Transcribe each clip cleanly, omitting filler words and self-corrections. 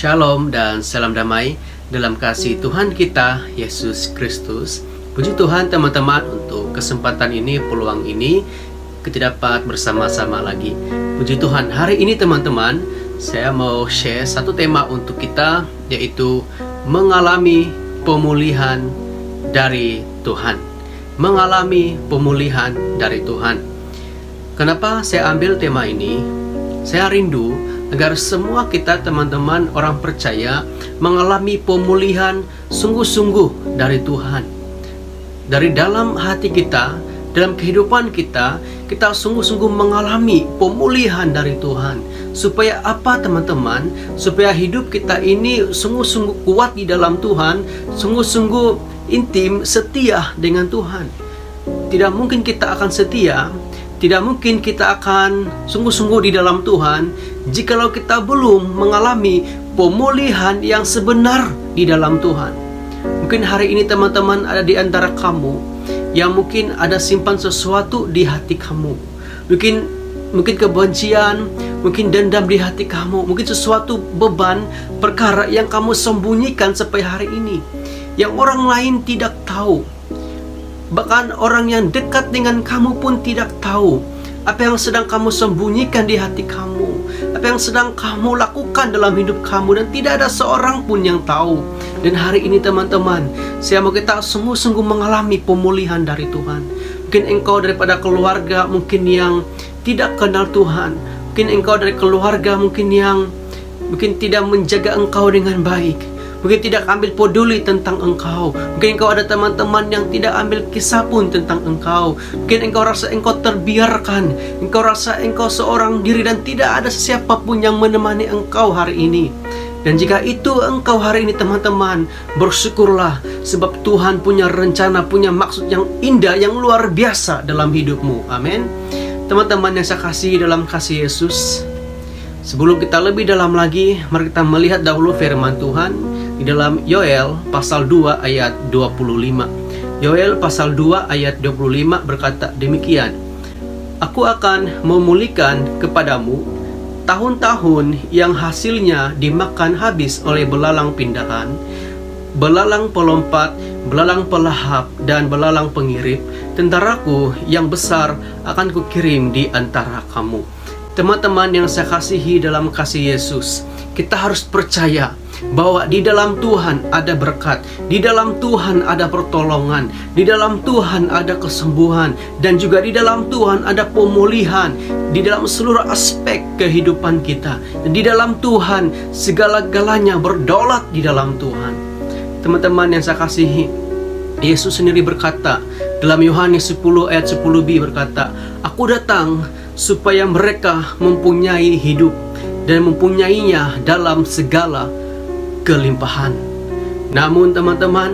Shalom dan salam damai dalam kasih Tuhan kita Yesus Kristus. Puji Tuhan teman-teman, untuk kesempatan ini, peluang ini kita dapat bersama-sama lagi. Puji Tuhan, hari ini teman-teman, saya mau share satu tema untuk kita, yaitu mengalami pemulihan dari Tuhan. Mengalami pemulihan dari Tuhan. Kenapa saya ambil tema ini? Saya rindu agar semua kita teman-teman orang percaya mengalami pemulihan sungguh-sungguh dari Tuhan. Dari dalam hati kita, dalam kehidupan kita, kita sungguh-sungguh mengalami pemulihan dari Tuhan. Supaya apa teman-teman? Supaya hidup kita ini sungguh-sungguh kuat di dalam Tuhan, sungguh-sungguh intim, setia dengan Tuhan. Tidak mungkin kita akan setia, tidak mungkin kita akan sungguh-sungguh di dalam Tuhan jikalau kita belum mengalami pemulihan yang sebenar di dalam Tuhan. Mungkin hari ini teman-teman ada di antara kamu yang mungkin ada simpan sesuatu di hati kamu. Mungkin kebencian, mungkin dendam di hati kamu, mungkin sesuatu beban, perkara yang kamu sembunyikan sampai hari ini, yang orang lain tidak tahu. Bahkan orang yang dekat dengan kamu pun tidak tahu apa yang sedang kamu sembunyikan di hati kamu, apa yang sedang kamu lakukan dalam hidup kamu, dan tidak ada seorang pun yang tahu. Dan hari ini teman-teman, saya mau kita sungguh-sungguh mengalami pemulihan dari Tuhan. Mungkin engkau daripada keluarga mungkin yang tidak kenal Tuhan, mungkin engkau dari keluarga mungkin yang tidak menjaga engkau dengan baik, mungkin tidak ambil peduli tentang engkau. Mungkin engkau ada teman-teman yang tidak ambil kisah pun tentang engkau. Mungkin engkau rasa engkau terbiarkan, engkau rasa engkau seorang diri dan tidak ada siapapun yang menemani engkau hari ini. Dan jika itu engkau hari ini teman-teman, bersyukurlah, sebab Tuhan punya rencana, punya maksud yang indah, yang luar biasa dalam hidupmu. Amin. Teman-teman yang saya kasih dalam kasih Yesus, sebelum kita lebih dalam lagi, mari kita melihat dahulu firman Tuhan di dalam Yoel pasal 2 ayat 25. Yoel pasal 2 ayat 25 berkata demikian: Aku akan memulihkan kepadamu tahun-tahun yang hasilnya dimakan habis oleh belalang pindahan, belalang pelompat, belalang pelahap, dan belalang pengirip. Tentaraku yang besar akan kukirim di antara kamu. Teman-teman yang saya kasihi dalam kasih Yesus, kita harus percaya bahwa di dalam Tuhan ada berkat, di dalam Tuhan ada pertolongan, di dalam Tuhan ada kesembuhan, dan juga di dalam Tuhan ada pemulihan di dalam seluruh aspek kehidupan kita. Dan di dalam Tuhan segala-galanya berdaulat di dalam Tuhan. Teman-teman yang saya kasihi, Yesus sendiri berkata dalam Yohanes 10 ayat 10b berkata, Aku datang supaya mereka mempunyai hidup dan mempunyainya dalam segala kelimpahan. Namun teman-teman,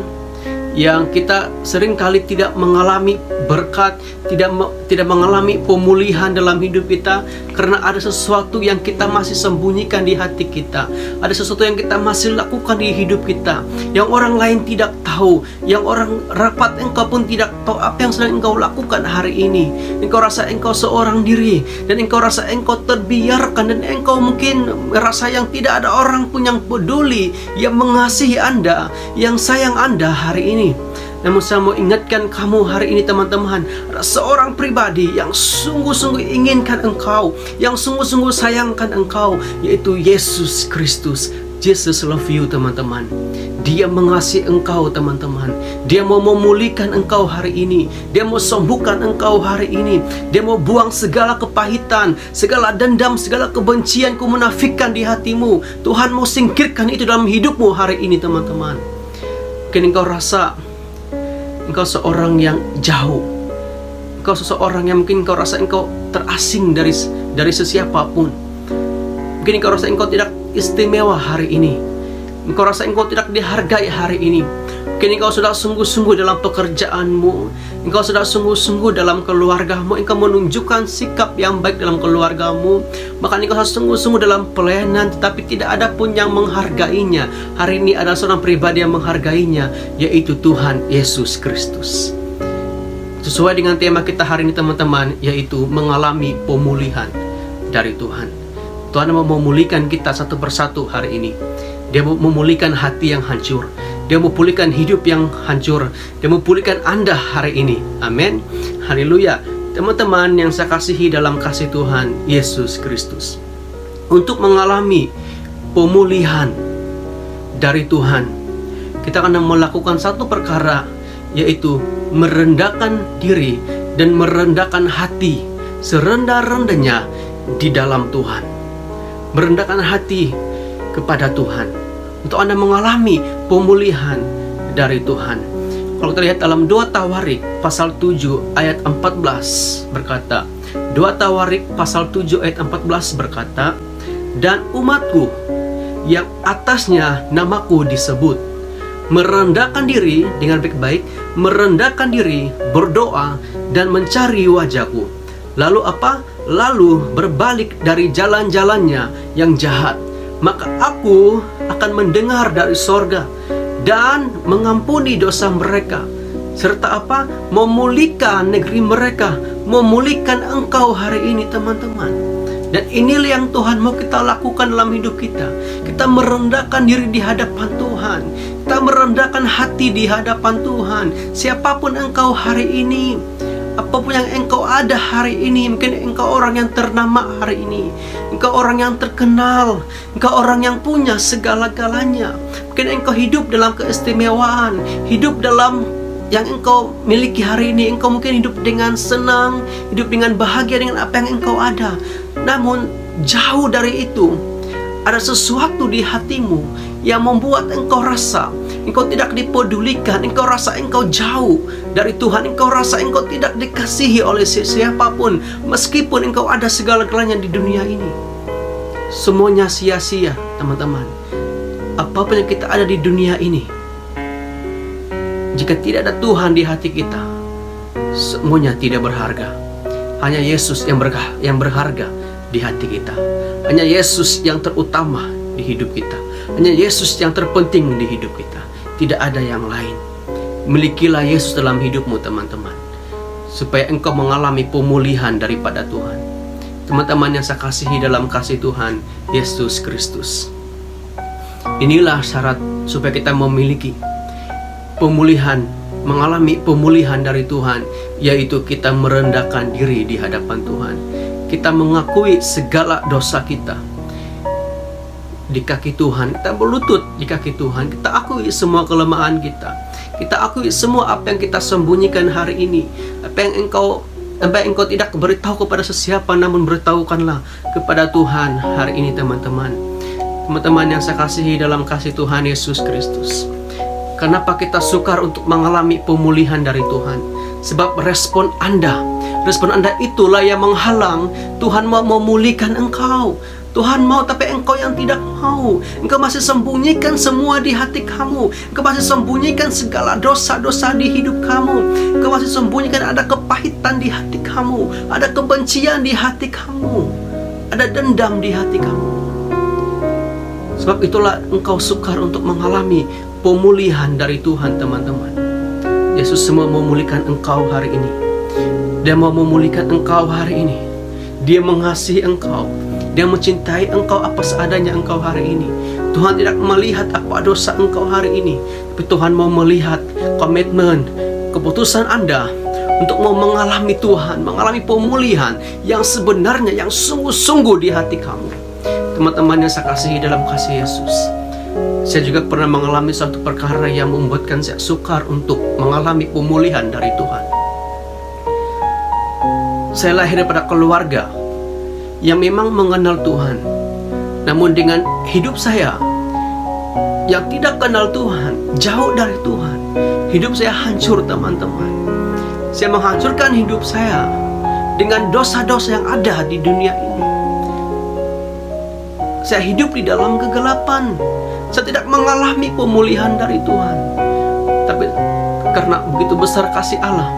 yang kita seringkali tidak mengalami berkat, tidak mengalami pemulihan dalam hidup kita, karena ada sesuatu yang kita masih sembunyikan di hati kita, ada sesuatu yang kita masih lakukan di hidup kita, yang orang lain tidak tahu, yang orang rapat engkau pun tidak tahu apa yang sedang engkau lakukan hari ini. Engkau rasa engkau seorang diri, dan engkau rasa engkau terbiarkan, dan engkau mungkin rasa yang tidak ada orang pun yang peduli, yang mengasihi Anda, yang sayang Anda hari ini. Namun saya mau ingatkan kamu hari ini teman-teman, ada seorang pribadi yang sungguh-sungguh inginkan engkau, yang sungguh-sungguh sayangkan engkau, yaitu Yesus Kristus. Jesus love you teman-teman. Dia mengasihi engkau teman-teman. Dia mau memulihkan engkau hari ini. Dia mau sembuhkan engkau hari ini. Dia mau buang segala kepahitan, segala dendam, segala kebencian, kemunafikan di hatimu. Tuhan mau singkirkan itu dalam hidupmu hari ini teman-teman. Mungkin engkau rasa engkau seorang yang jauh, engkau seseorang yang mungkin engkau rasa engkau terasing dari sesiapapun. Mungkin engkau rasa engkau tidak istimewa hari ini, engkau rasa engkau tidak dihargai hari ini. Mungkin engkau sudah sungguh-sungguh dalam pekerjaanmu, engkau sudah sungguh-sungguh dalam keluargamu, engkau menunjukkan sikap yang baik dalam keluargamu, bahkan engkau sungguh-sungguh dalam pelayanan, tetapi tidak ada pun yang menghargainya. Hari ini ada seorang pribadi yang menghargainya, yaitu Tuhan Yesus Kristus. Sesuai dengan tema kita hari ini teman-teman, yaitu mengalami pemulihan dari Tuhan. Tuhan mau memulihkan kita satu persatu hari ini. Dia mau memulihkan hati yang hancur. Dia mau pulihkan hidup yang hancur. Dia mau pulihkan Anda hari ini. Amin. Haleluya. Teman-teman yang saya kasihi dalam kasih Tuhan Yesus Kristus, untuk mengalami pemulihan dari Tuhan, kita akan melakukan satu perkara, yaitu merendahkan diri dan merendahkan hati serendah-rendahnya di dalam Tuhan. Merendahkan hati kepada Tuhan untuk Anda mengalami pemulihan dari Tuhan. Kalau kita lihat dalam 2 Tawarik pasal 7 ayat 14 berkata, 2 Tawarik pasal 7 ayat 14 berkata, dan umatku yang atasnya namaku disebut merendahkan diri dengan baik-baik, merendahkan diri, berdoa dan mencari wajahku. Lalu apa? Lalu berbalik dari jalan-jalannya yang jahat, maka aku akan mendengar dari sorga dan mengampuni dosa mereka, serta apa? Memulihkan negeri mereka, memulihkan engkau hari ini, teman-teman. Dan inilah yang Tuhan mau kita lakukan dalam hidup kita. Kita merendahkan diri di hadapan Tuhan. Kita merendahkan hati di hadapan Tuhan. Siapapun engkau hari ini, apapun yang engkau ada hari ini, mungkin engkau orang yang ternama hari ini, engkau orang yang terkenal, engkau orang yang punya segala-galanya. Mungkin engkau hidup dalam keistimewaan, hidup dalam yang engkau miliki hari ini. Engkau mungkin hidup dengan senang, hidup dengan bahagia dengan apa yang engkau ada. Namun jauh dari itu, ada sesuatu di hatimu yang membuat engkau rasa engkau tidak dipedulikan, engkau rasa engkau jauh dari Tuhan, engkau rasa engkau tidak dikasihi oleh siapapun, meskipun engkau ada segala-galanya di dunia ini. Semuanya sia-sia, teman-teman. Apapun yang kita ada di dunia ini, jika tidak ada Tuhan di hati kita, semuanya tidak berharga. Hanya Yesus yang berharga di hati kita. Hanya Yesus yang terutama di hidup kita. Hanya Yesus yang terpenting di hidup kita. Tidak ada yang lain. Milikilah Yesus dalam hidupmu, teman-teman, supaya engkau mengalami pemulihan daripada Tuhan. Teman-teman yang saya kasihi dalam kasih Tuhan Yesus Kristus, inilah syarat supaya kita memiliki pemulihan, mengalami pemulihan dari Tuhan, yaitu kita merendahkan diri di hadapan Tuhan. Kita mengakui segala dosa kita di kaki Tuhan, kita berlutut di kaki Tuhan, kita akui semua kelemahan kita, kita akui semua apa yang kita sembunyikan hari ini, apa yang engkau tidak beritahu kepada sesiapa, namun beritahukanlah kepada Tuhan hari ini, teman-teman. Teman-teman yang saya kasihi dalam kasih Tuhan Yesus Kristus, kenapa kita sukar untuk mengalami pemulihan dari Tuhan? Sebab respon Anda itulah yang menghalang Tuhan mau memulihkan engkau. Tuhan mau, tapi engkau yang tidak mau. Engkau masih sembunyikan semua di hati kamu. Engkau masih sembunyikan segala dosa-dosa di hidup kamu. Engkau masih sembunyikan ada kepahitan di hati kamu, ada kebencian di hati kamu, ada dendam di hati kamu. Sebab itulah engkau sukar untuk mengalami pemulihan dari Tuhan, teman-teman. Yesus semua memulihkan engkau hari ini. Dia mau memulihkan engkau hari ini. Dia mengasihi engkau. Dia mencintai engkau apa seadanya engkau hari ini. Tuhan tidak melihat apa dosa engkau hari ini, tapi Tuhan mau melihat komitmen, keputusan Anda untuk mau mengalami Tuhan, mengalami pemulihan yang sebenarnya, yang sungguh-sungguh di hati kamu. Teman-teman yang saya kasihi dalam kasih Yesus, saya juga pernah mengalami suatu perkara yang membuatkan saya sukar untuk mengalami pemulihan dari Tuhan. Saya lahir pada keluarga yang memang mengenal Tuhan, namun dengan hidup saya yang tidak kenal Tuhan, jauh dari Tuhan, hidup saya hancur, teman-teman. Saya menghancurkan hidup saya dengan dosa-dosa yang ada di dunia ini. Saya hidup di dalam kegelapan. Saya tidak mengalami pemulihan dari Tuhan. Tapi karena begitu besar kasih Allah,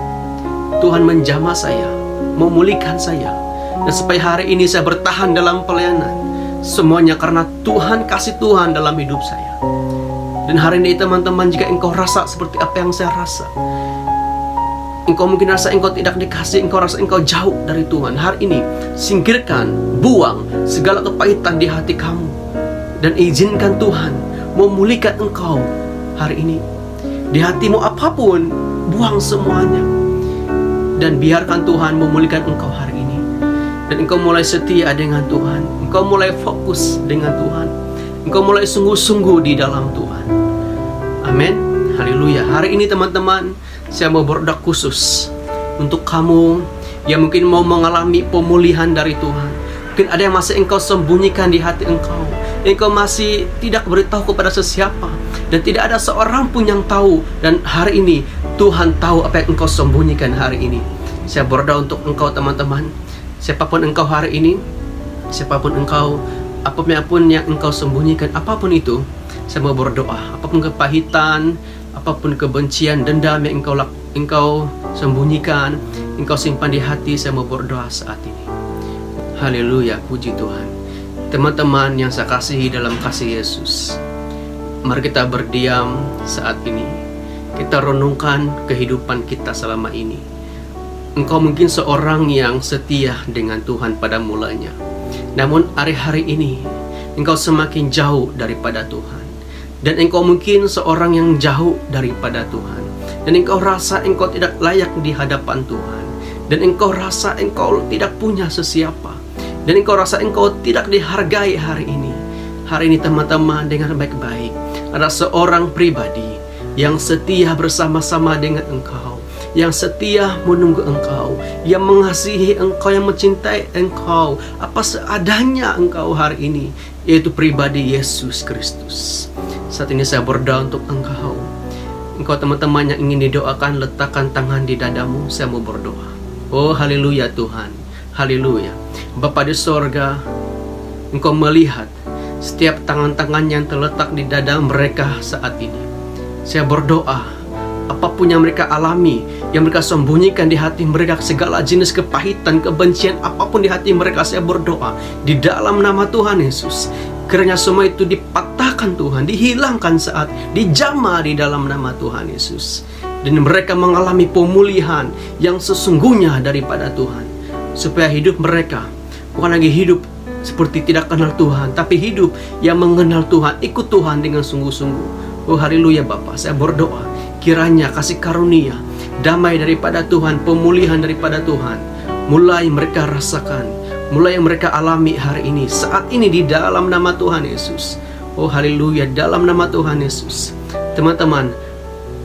Tuhan menjamah saya, memulihkan saya. Dan supaya hari ini saya bertahan dalam pelayanan, semuanya karena Tuhan, kasih Tuhan dalam hidup saya. Dan hari ini, teman-teman, jika engkau rasa seperti apa yang saya rasa, engkau mungkin rasa engkau tidak dikasih, engkau rasa engkau jauh dari Tuhan, hari ini singkirkan, buang segala kepahitan di hati kamu, dan izinkan Tuhan memulihkan engkau hari ini. Di hatimu apapun, buang semuanya dan biarkan Tuhan memulihkan engkau hari ini. Dan engkau mulai setia dengan Tuhan, engkau mulai fokus dengan Tuhan, engkau mulai sungguh-sungguh di dalam Tuhan. Amin. Haleluya. Hari ini teman-teman, saya mau berdoa khusus untuk kamu yang mungkin mau mengalami pemulihan dari Tuhan. Mungkin ada yang masih engkau sembunyikan di hati engkau, engkau masih tidak beritahu kepada sesiapa, dan tidak ada seorang pun yang tahu. Dan hari ini Tuhan tahu apa yang engkau sembunyikan hari ini. Saya berdoa untuk engkau teman-teman, siapapun engkau hari ini, siapapun engkau, apapun yang engkau sembunyikan, apapun itu, saya mau berdoa. Apapun kepahitan, apapun kebencian, dendam yang engkau sembunyikan, engkau simpan di hati, saya mau berdoa saat ini. Haleluya, puji Tuhan. Teman-teman yang saya kasihi dalam kasih Yesus, mari kita berdiam saat ini. Kita renungkan kehidupan kita selama ini. Engkau mungkin seorang yang setia dengan Tuhan pada mulanya, namun hari-hari ini engkau semakin jauh daripada Tuhan. Dan engkau mungkin seorang yang jauh daripada Tuhan, dan engkau rasa engkau tidak layak di hadapan Tuhan, dan engkau rasa engkau tidak punya sesiapa, dan engkau rasa engkau tidak dihargai hari ini. Hari ini teman-teman, dengan baik-baik, ada seorang pribadi yang setia bersama-sama dengan engkau, yang setia menunggu engkau, yang mengasihi engkau, yang mencintai engkau apa seadanya engkau hari ini, yaitu pribadi Yesus Kristus. Saat ini saya berdoa untuk engkau. Engkau teman-teman yang ingin didoakan, letakkan tangan di dadamu. Saya mau berdoa. Oh haleluya Tuhan, haleluya. Bapa di sorga, engkau melihat setiap tangan-tangan yang terletak di dada mereka saat ini. Saya berdoa, apapun yang mereka alami, yang mereka sembunyikan di hati mereka, segala jenis kepahitan, kebencian, apapun di hati mereka, saya berdoa di dalam nama Tuhan Yesus, kiranya semua itu dipatahkan Tuhan, dihilangkan saat, dijamah di dalam nama Tuhan Yesus. Dan mereka mengalami pemulihan yang sesungguhnya daripada Tuhan, supaya hidup mereka bukan lagi hidup seperti tidak kenal Tuhan, tapi hidup yang mengenal Tuhan, ikut Tuhan dengan sungguh-sungguh. Oh haleluya Bapa, saya berdoa kiranya kasih karunia, damai daripada Tuhan, pemulihan daripada Tuhan, mulai mereka rasakan, mulai yang mereka alami hari ini, saat ini di dalam nama Tuhan Yesus. Oh haleluya, dalam nama Tuhan Yesus. Teman-teman,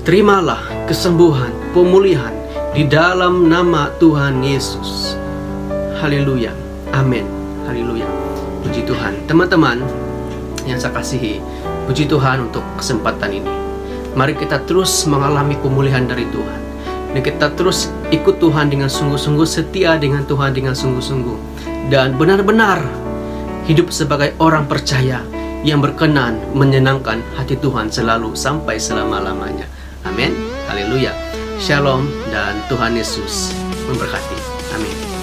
terimalah kesembuhan, pemulihan di dalam nama Tuhan Yesus. Haleluya, amin. Haleluya, puji Tuhan. Teman-teman yang saya kasihi, puji Tuhan untuk kesempatan ini. Mari kita terus mengalami pemulihan dari Tuhan, dan kita terus ikut Tuhan dengan sungguh-sungguh, setia dengan Tuhan dengan sungguh-sungguh, dan benar-benar hidup sebagai orang percaya yang berkenan menyenangkan hati Tuhan selalu sampai selama-lamanya. Amin. Haleluya. Shalom, dan Tuhan Yesus memberkati. Amin.